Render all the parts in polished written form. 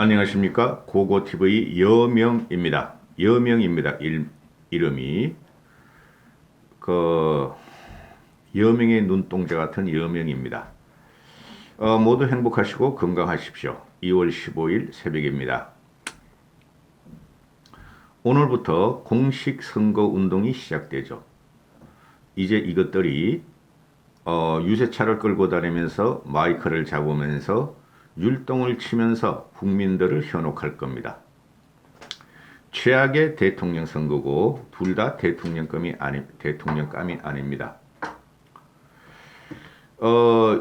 안녕하십니까. 고고TV 여명입니다. 여명입니다. 이름이 그 여명의 눈동자 같은 여명입니다. 모두 행복하시고 건강하십시오. 2월 15일 새벽입니다. 오늘부터 공식 선거 운동이 시작되죠. 이제 이것들이 유세차를 끌고 다니면서 마이크를 잡으면서 율동을 치면서 국민들을 현혹할 겁니다. 최악의 대통령 선거고 둘 다 대통령감이 아닙니다.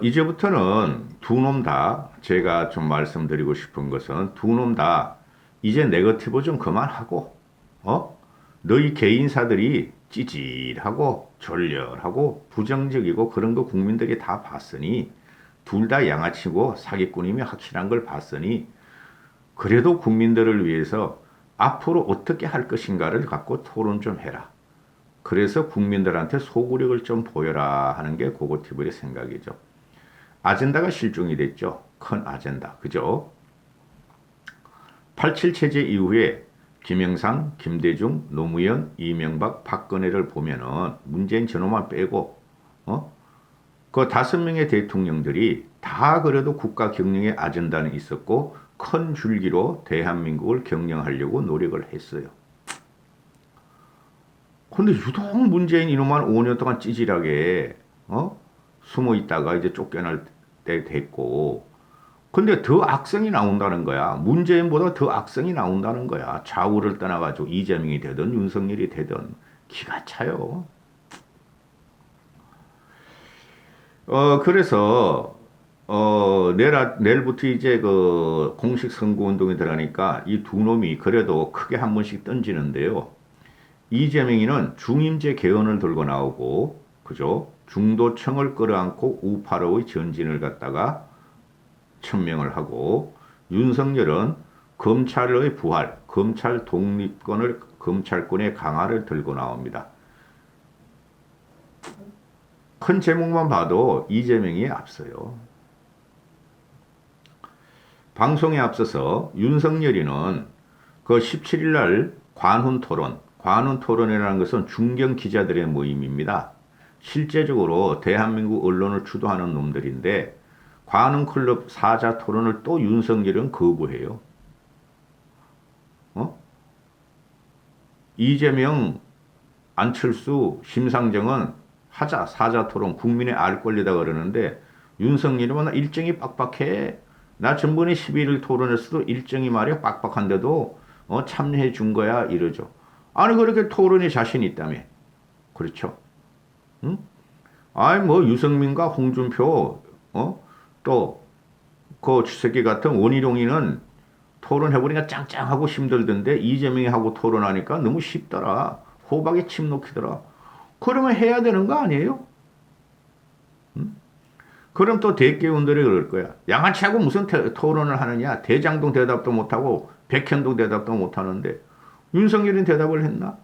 이제부터는 두 놈 다 제가 좀 말씀드리고 싶은 것은 두 놈 다 이제 네거티브 좀 그만하고 너희 개인사들이 찌질하고 졸렬하고 부정적이고 그런 거 국민들이 다 봤으니 둘 다 양아치고 사기꾼임이 확실한 걸 봤으니 그래도 국민들을 위해서 앞으로 어떻게 할 것인가를 갖고 토론 좀 해라. 그래서 국민들한테 소구력을 좀 보여라 하는 게 고고TV의 생각이죠. 아젠다가 실종이 됐죠. 큰 아젠다. 그죠? 87 체제 이후에 김영삼, 김대중, 노무현, 이명박, 박근혜를 보면은 문재인 저놈만 빼고 그 5명의 대통령들이 다 그래도 국가 경영의 아젠다는 있었고 큰 줄기로 대한민국을 경영하려고 노력을 했어요. 근데 유독 문재인 이놈만 5년 동안 찌질하게 숨어 있다가 이제 쫓겨날 때 됐고 근데 더 악성이 나온다는 거야. 문재인보다 더 악성이 나온다는 거야. 좌우를 떠나가지고 이재명이 되든 윤석열이 되든 기가 차요. 그래서 내일부터 이제 그 공식 선거운동이 들어가니까 이 두 놈이 그래도 크게 한 번씩 던지는데요. 이재명이는 중임제 개헌을 들고 나오고, 그죠? 중도층을 끌어안고 우파로의 전진을 갖다가 천명을 하고, 윤석열은 검찰의 부활, 검찰 독립권을, 검찰권의 강화를 들고 나옵니다. 큰 제목만 봐도 이재명이 앞서요. 방송에 앞서서 윤석열이는 그 17일 날 관훈 토론이라는 것은 중견 기자들의 모임입니다. 실제적으로 대한민국 언론을 주도하는 놈들인데 관훈 클럽 사자 토론을 또 윤석열은 거부해요. 이재명, 안철수, 심상정은 하자 사자 토론 국민의 알 권리다 그러는데 윤석열이면 나 일정이 빡빡해. 나 전번에 12일 토론에서도 일정이 말이야 빡빡한데도 참여해 준 거야 이러죠. 아니 그렇게 토론에 자신 있다며. 그렇죠. 응? 아니 뭐 유승민과 홍준표 또 그 주새끼 같은 원희룡이는 토론해보니까 짱짱하고 힘들던데 이재명이 하고 토론하니까 너무 쉽더라. 호박에 침 놓기더라. 그러면 해야 되는 거 아니에요? 응? 그럼 또 대개운들이 그럴 거야. 양아치하고 무슨 토론을 하느냐. 대장동 대답도 못하고 백현동 대답도 못하는데 윤석열은 대답을 했나?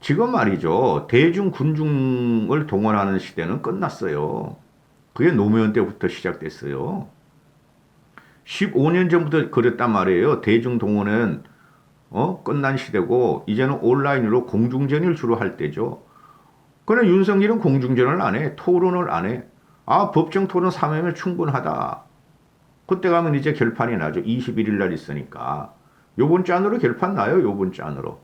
지금 말이죠. 대중 군중을 동원하는 시대는 끝났어요. 그게 노무현 때부터 시작됐어요. 15년 전부터 그랬단 말이에요. 대중 동원은 끝난 시대고 이제는 온라인으로 공중전을 주로 할 때죠. 그러나 윤석열은 공중전을 안 해. 토론을 안 해. 아, 법정 토론 3회면 충분하다. 그때 가면 이제 결판이 나죠. 21일 날 있으니까. 요번 주 안으로 결판 나요. 요번 주 안으로.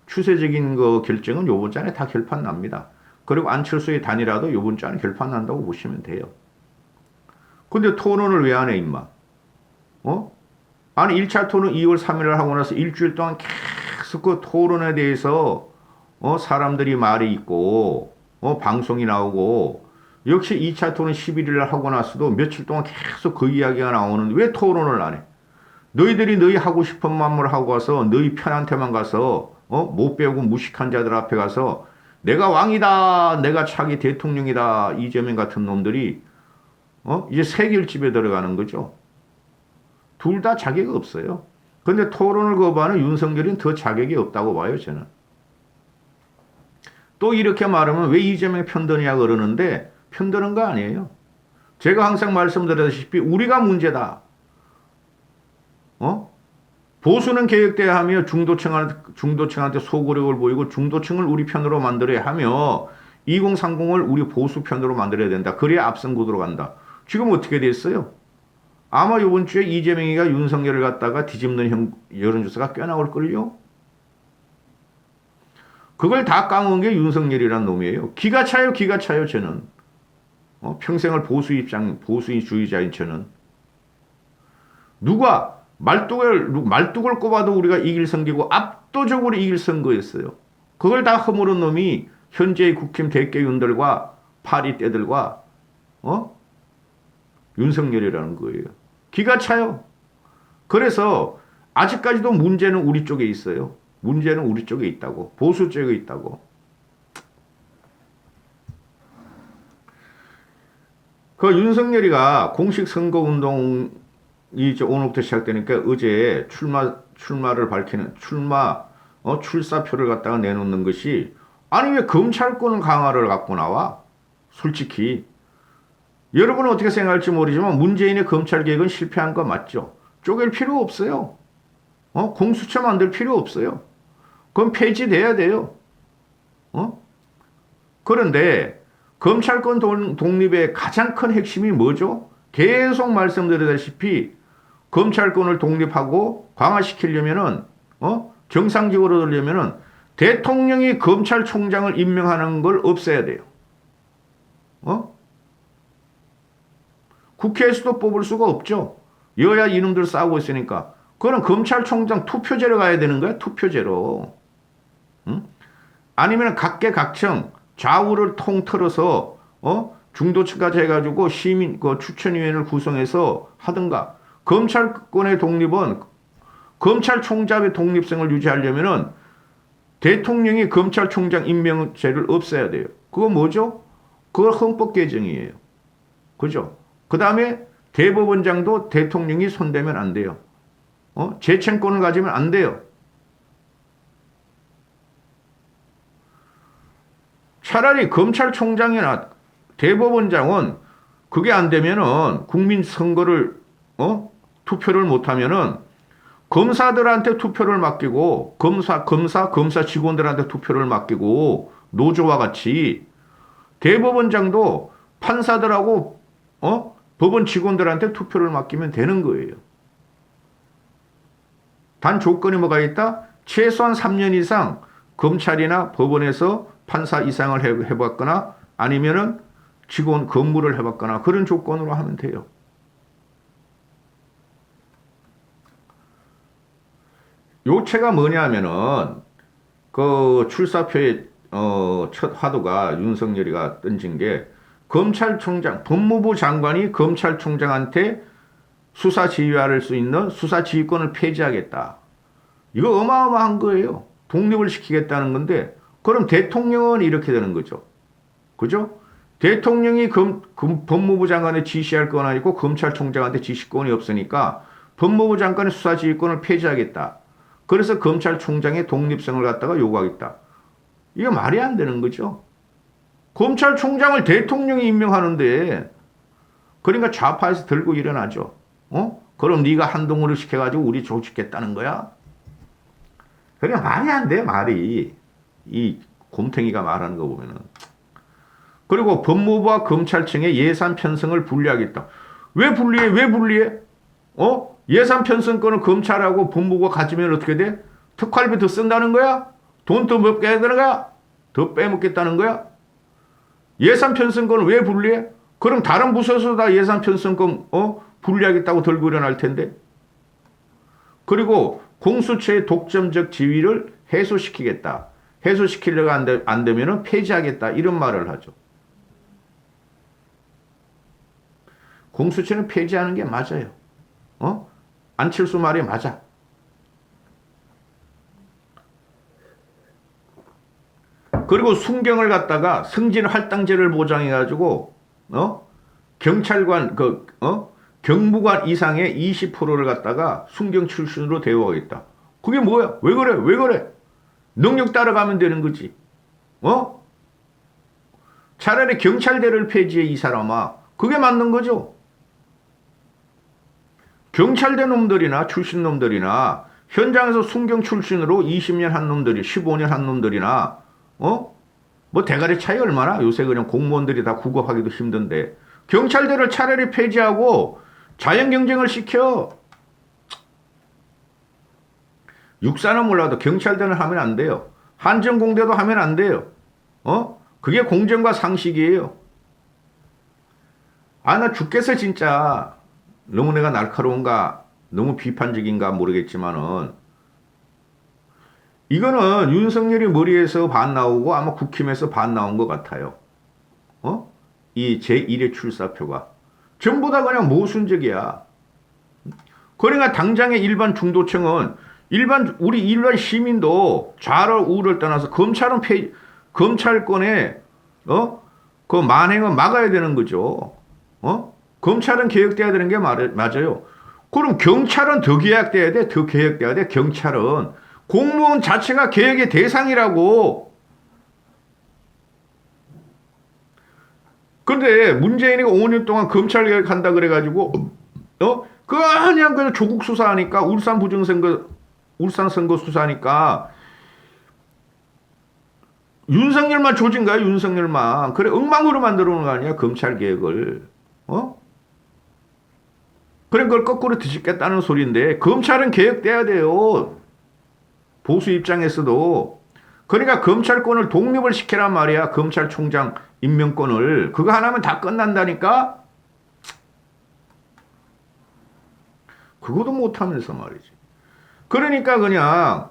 추세적인 거 결정은 요번 주 안에 다 결판 납니다. 그리고 안철수의 단일화도 요번 주 안에 결판 난다고 보시면 돼요. 근데 토론을 왜 안 해, 임마? 아니, 1차 토론 2월 3일 날 하고 나서 일주일 동안 계속 그 토론에 대해서 사람들이 말이 있고 방송이 나오고 역시 2차 토론 11일 날 하고 나서도 며칠 동안 계속 그 이야기가 나오는데 왜 토론을 안 해? 너희들이 너희 하고 싶은 마음을 하고 가서 너희 편한테만 가서 못 배우고 무식한 자들 앞에 가서 내가 왕이다. 내가 차기 대통령이다. 이재명 같은 놈들이 이제 세길집에 들어가는 거죠. 둘 다 자격이 없어요. 근데 토론을 거부하는 윤석열은 더 자격이 없다고 봐요. 저는. 또 이렇게 말하면 왜 이재명 편드냐 그러는데 편드는 거 아니에요. 제가 항상 말씀드렸다시피 우리가 문제다. 보수는 개혁돼야 하며 중도층한테 소구력을 보이고 중도층을 우리 편으로 만들어야 하며 2030을 우리 보수 편으로 만들어야 된다. 그래야 앞선 구도로 간다. 지금 어떻게 됐어요? 아마 이번 주에 이재명이가 윤석열을 갖다가 뒤집는 여론조사가 꽤 나올걸요? 그걸 다 까먹은 게 윤석열이란 놈이에요. 기가 차요, 기가 차요, 쟤는. 평생을 보수주의자인 쟤는. 누가 말뚝을 꼽아도 우리가 이길 선거고 압도적으로 이길 선거였어요. 그걸 다 허물은 놈이 현재의 국힘 대깨윤들과 파리떼들과 윤석열이라는 거예요. 기가 차요. 그래서 아직까지도 문제는 우리 쪽에 있어요. 문제는 우리 쪽에 있다고. 보수 쪽에 있다고. 그 윤석열이가 공식 선거운동이 오늘부터 시작되니까 어제 출마를 밝히는 출사표를 갖다가 내놓는 것이 아니 왜 검찰권 강화를 갖고 나와? 솔직히 여러분은 어떻게 생각할지 모르지만 문재인의 검찰 개혁은 실패한 거 맞죠? 쪼갤 필요 없어요. 공수처 만들 필요 없어요. 그건 폐지돼야 돼요. 그런데 검찰권 독립의 가장 큰 핵심이 뭐죠? 계속 말씀드리다시피 검찰권을 독립하고 강화시키려면은 정상적으로 되려면은 대통령이 검찰총장을 임명하는 걸 없애야 돼요. 국회에서도 뽑을 수가 없죠. 여야 이놈들 싸우고 있으니까. 그거는 검찰총장 투표제로 가야 되는 거야. 투표제로. 아니면 각계각층 좌우를 통틀어서 중도층까지 해가지고 시민 추천위원회를 구성해서 하든가. 검찰권의 독립은 검찰총장의 독립성을 유지하려면은 대통령이 검찰총장 임명제를 없애야 돼요. 그거 뭐죠? 그거 헌법 개정이에요. 그죠? 그 다음에 대법원장도 대통령이 손대면 안 돼요. 재청권을 가지면 안 돼요. 차라리 검찰총장이나 대법원장은 그게 안 되면은 국민 선거를 투표를 못 하면은 검사들한테 투표를 맡기고 검사 직원들한테 투표를 맡기고 노조와 같이 대법원장도 판사들하고 법원 직원들한테 투표를 맡기면 되는 거예요. 단 조건이 뭐가 있다? 최소한 3년 이상 검찰이나 법원에서 판사 이상을 해봤거나 아니면은 직원 근무를 해봤거나 그런 조건으로 하면 돼요. 요체가 뭐냐면은 그 출사표의 첫 화두가 윤석열이가 던진 게 검찰총장, 법무부 장관이 검찰총장한테 수사 지휘할 수 있는 수사 지휘권을 폐지하겠다. 이거 어마어마한 거예요. 독립을 시키겠다는 건데 그럼 대통령은 이렇게 되는 거죠. 그죠? 대통령이 법무부 장관에 지시할 건 아니고 검찰총장한테 지시권이 없으니까 법무부 장관의 수사 지휘권을 폐지하겠다. 그래서 검찰총장의 독립성을 갖다가 요구하겠다. 이게 말이 안 되는 거죠. 검찰총장을 대통령이 임명하는데 그러니까 좌파에서 들고 일어나죠. 그럼 네가 한동훈을 시켜가지고 우리 조직했다는 거야? 그러니까 말이 안 돼, 말이. 이 곰탱이가 말하는 거 보면은. 그리고 법무부와 검찰청의 예산 편성을 분리하겠다. 왜 분리해? 왜 분리해? 예산 편성권을 검찰하고 법무부가 가지면 어떻게 돼? 특활비 더 쓴다는 거야? 돈 더 먹게 해야 되는 거야? 더 빼먹겠다는 거야? 예산 편성권을 왜 분리해? 그럼 다른 부서에서 다 예산 편성권 분리하겠다고 들고 일어날 텐데. 그리고 공수처의 독점적 지위를 해소시키겠다. 해소시키려고 안 되면은 폐지하겠다. 이런 말을 하죠. 공수처는 폐지하는 게 맞아요. 안칠수 말이 맞아. 그리고 순경을 갖다가 승진 할당제를 보장해가지고 경찰관 경무관 이상의 20%를 갖다가 순경 출신으로 대우하겠다. 그게 뭐야? 왜 그래? 왜 그래? 능력 따라가면 되는 거지. 차라리 경찰대를 폐지해 이 사람아. 그게 맞는 거죠. 경찰대 놈들이나 출신 놈들이나 현장에서 순경 출신으로 20년 한 놈들이 15년 한 놈들이나 뭐 대가리 차이 얼마나? 요새 그냥 공무원들이 다 구급하기도 힘든데 경찰들을 차라리 폐지하고 자연 경쟁을 시켜. 육사는 몰라도 경찰들은 하면 안 돼요. 한정공대도 하면 안 돼요. 그게 공정과 상식이에요. 아, 나 죽겠어 진짜. 너무 내가 날카로운가, 너무 비판적인가 모르겠지만은 이거는 윤석열이 머리에서 반 나오고 아마 국힘에서 반 나온 것 같아요. 이 제1의 출사표가 전부 다 그냥 모순적이야. 그러니까 당장의 일반 중도층은 우리 일반 시민도 좌를 우를 떠나서 검찰권에 그 만행은 막아야 되는 거죠. 검찰은 개혁돼야 되는 게 맞아요. 그럼 경찰은 더 개혁돼야 돼. 더 개혁돼야 돼. 경찰은 공무원 자체가 개혁의 대상이라고. 근데 문재인이 5년 동안 검찰 개혁한다 그래가지고 그냥 조국 수사하니까 울산 선거 수사하니까 윤석열만 조진 거야. 윤석열만. 그래 엉망으로 만들어 놓은 거 아니야. 검찰 개혁을. 그런 걸 거꾸로 뒤집겠다는 소리인데 검찰은 개혁돼야 돼요. 보수 입장에서도. 그러니까 검찰권을 독립을 시키란 말이야. 검찰총장 임명권을. 그거 하나면 다 끝난다니까. 그것도 못하면서 말이지. 그러니까 그냥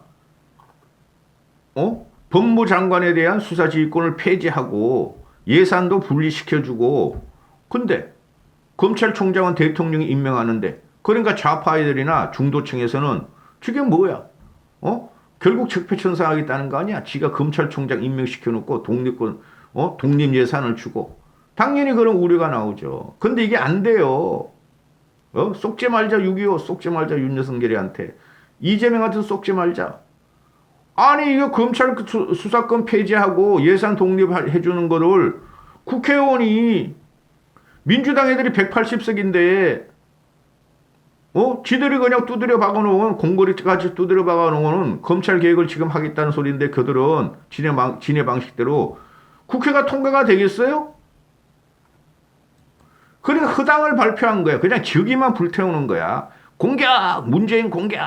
법무장관에 대한 수사지휘권을 폐지하고 예산도 분리시켜주고. 근데 검찰총장은 대통령이 임명하는데 그러니까 좌파애들이나 중도층에서는 저게 뭐야? 결국 적폐천사하겠다는 거 아니야? 지가 검찰총장 임명시켜놓고 독립 예산을 주고. 당연히 그런 우려가 나오죠. 근데 이게 안 돼요. 속지 말자 6.25, 속지 말자 윤석열이한테. 이재명한테 속지 말자. 아니 이거 검찰 수사권 폐지하고 예산 독립해주는 거를 국회의원이 민주당 애들이 180석인데 지들이 그냥 두드려 박아놓은 공거리까지 두드려 박아놓은 검찰 개혁을 지금 하겠다는 소리인데 그들은 지네 방식대로 국회가 통과가 되겠어요? 그러니까 허당을 발표한 거야. 그냥 저기만 불태우는 거야. 공격! 문재인 공격!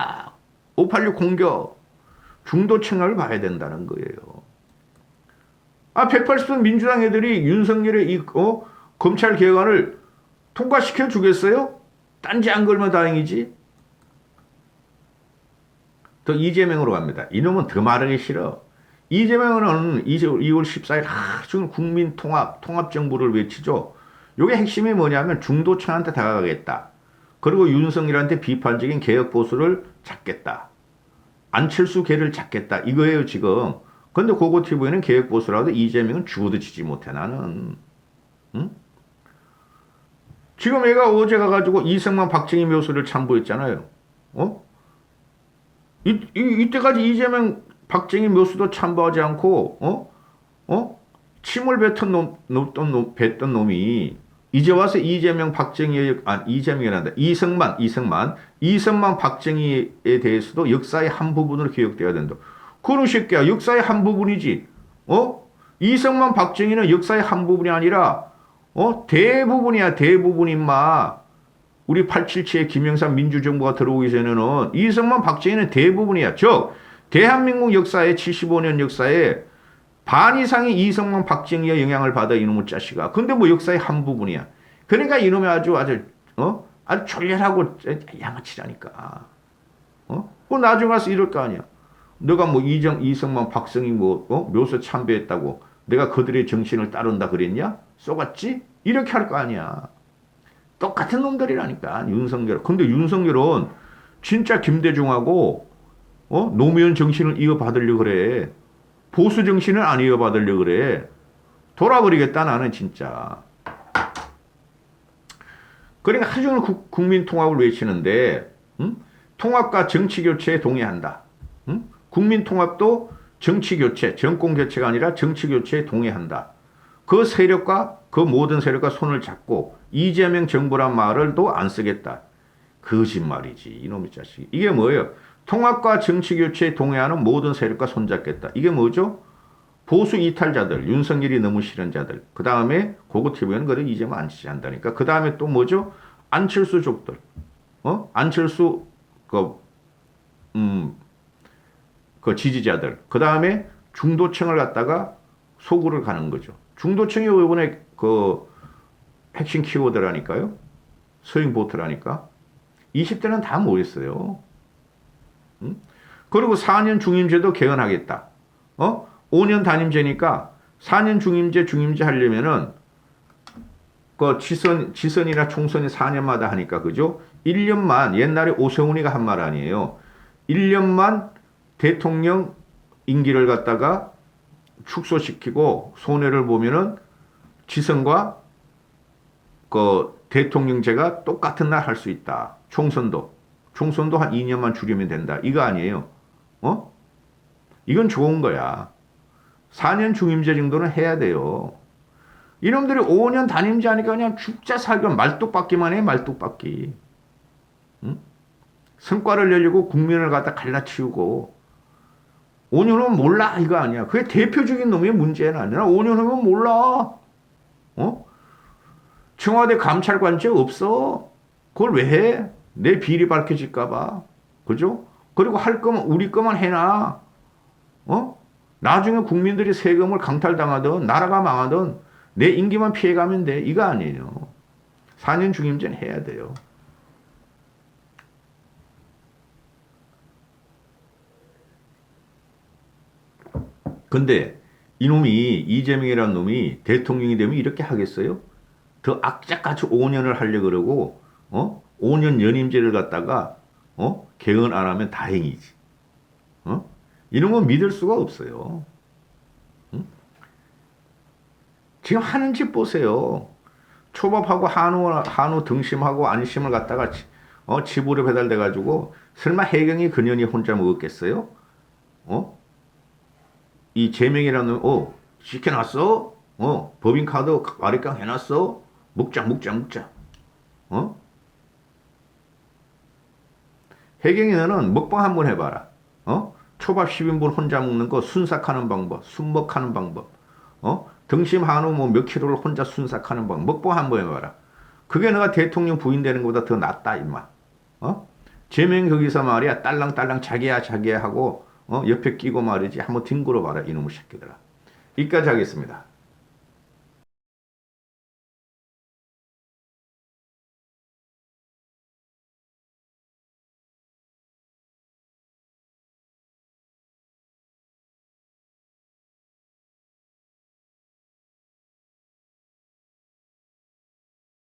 586 공격! 중도층을 봐야 된다는 거예요. 180석 민주당 애들이 윤석열의 이 검찰 개혁안을 통과시켜 주겠어요? 딴지 안 걸면 다행이지. 또 이재명으로 갑니다. 이놈은 더 말하기 싫어. 이재명은 2월 14일 하루 국민 통합정부를 외치죠. 요게 핵심이 뭐냐면 중도층한테 다가가겠다. 그리고 윤석열한테 비판적인 개혁 보수를 잡겠다. 안철수 개를 잡겠다. 이거예요 지금. 근데 고고TV는 개혁 보수라도 이재명은 죽어도 지지 못해 나는. 응? 지금 얘가 어제 가가지고 이승만 박정희 묘소를 참고했잖아요. 이때까지 이재명 박정희 묘수도 참고하지 않고 침을 뱉던 놈이 이제 와서 이재명 박정희 이재명이란다. 이승만 박정희에 대해서도 역사의 한 부분으로 기억돼야 된다. 그런 새끼야. 역사의 한 부분이지. 이승만 박정희는 역사의 한 부분이 아니라 대부분이야. 대부분 임마. 우리 877의 김영삼 민주정부가 들어오기 전에는 이승만 박정희는 대부분이야. 즉 대한민국 역사의 75년 역사에 반 이상이 이승만 박정희의 영향을 받아 이놈의 자식아. 근데 뭐 역사의 한 부분이야. 그러니까 이놈이 아주 졸렬하고 양아치라니까. 그 나중에 가서 이럴 거 아니야. 너가 뭐 이승만 박정희 묘소 참배했다고 내가 그들의 정신을 따른다 그랬냐? 쏘갔지? 이렇게 할 거 아니야. 똑같은 놈들이라니까 윤석열. 근데 윤석열은 진짜 김대중하고 노무현 정신을 이어받으려고 그래. 보수 정신을 안 이어받으려고 그래. 돌아버리겠다 나는 진짜. 그러니까 하루 종일 국민 통합을 외치는데 통합과 정치 교체에 동의한다. 국민 통합도 정치 교체, 정권 교체가 아니라 정치 교체에 동의한다. 그 세력과 그 모든 세력과 손을 잡고 이재명 정부란 말을 또 안 쓰겠다. 거짓말이지. 이놈의 자식. 이게 뭐예요? 통합과 정치교체에 동의하는 모든 세력과 손잡겠다. 이게 뭐죠? 보수 이탈자들, 윤석열이 너무 싫은 자들. 그 다음에 고고TV는 그래 이제만 안 지지한다니까. 그 다음에 또 뭐죠? 안철수족들. 안철수 그 지지자들. 그 다음에 중도층을 갖다가 소구를 가는 거죠. 중도층이 이번에 그 핵심 키워드라니까요. 스윙보트라니까. 20대는 다 모였어요. 그리고 4년 중임제도 개헌하겠다. 5년 단임제니까 4년 중임제 하려면은 그 지선이나 총선이 4년마다 하니까 그죠? 1년만 옛날에 오세훈이가 한 말 아니에요. 1년만 대통령 임기를 갖다가 축소시키고 손해를 보면은 지선과 그 대통령제가 똑같은 날 할 수 있다. 총선도 한 2년만 줄이면 된다. 이거 아니에요. 이건 좋은 거야. 4년 중임제 정도는 해야 돼요. 이놈들이 5년 단임제 하니까 그냥 죽자 살겨 말뚝박기만 해. 말뚝박기. 성과를 내려고 국민을 갖다 갈라치우고 5년 후면 몰라 이거 아니야. 그게 대표적인 놈의 문제는 아니라 5년 후면 몰라. 청와대 감찰관직 없어. 그걸 왜 해? 내 비리 밝혀질까 봐. 그죠? 그리고 할 거면 우리 거만 해놔. 나중에 국민들이 세금을 강탈당하든 나라가 망하든 내 임기만 피해가면 돼. 이거 아니에요. 4년 중임제는 해야 돼요. 근데 이놈이 이재명이라는 놈이 대통령이 되면 이렇게 하겠어요? 더 악착같이 5년을 하려고 그러고 5년 연임제를 갖다가 개헌 안 하면 다행이지. 이런 건 믿을 수가 없어요. 지금 하는 짓 보세요. 초밥하고 한우 등심하고 안심을 갖다가 집으로 배달돼가지고 설마 해경이 그년이 혼자 먹었겠어요? 이 제명이라는 시켜놨어? 법인카드 아리깡 해놨어? 먹자. 해경이 너는 먹방 한번 해봐라. 초밥 10인분 혼자 먹는 거 순삭하는 방법, 순먹하는 방법, 등심 한우 뭐 몇 킬로를 혼자 순삭하는 방법, 먹방 한번 해봐라. 그게 너가 대통령 부인 되는 것보다 더 낫다, 임마. 제명 거기서 말이야, 딸랑딸랑 자기야 하고, 옆에 끼고 말이지, 한번 뒹굴어 봐라, 이놈의 새끼들아. 이까지 하겠습니다.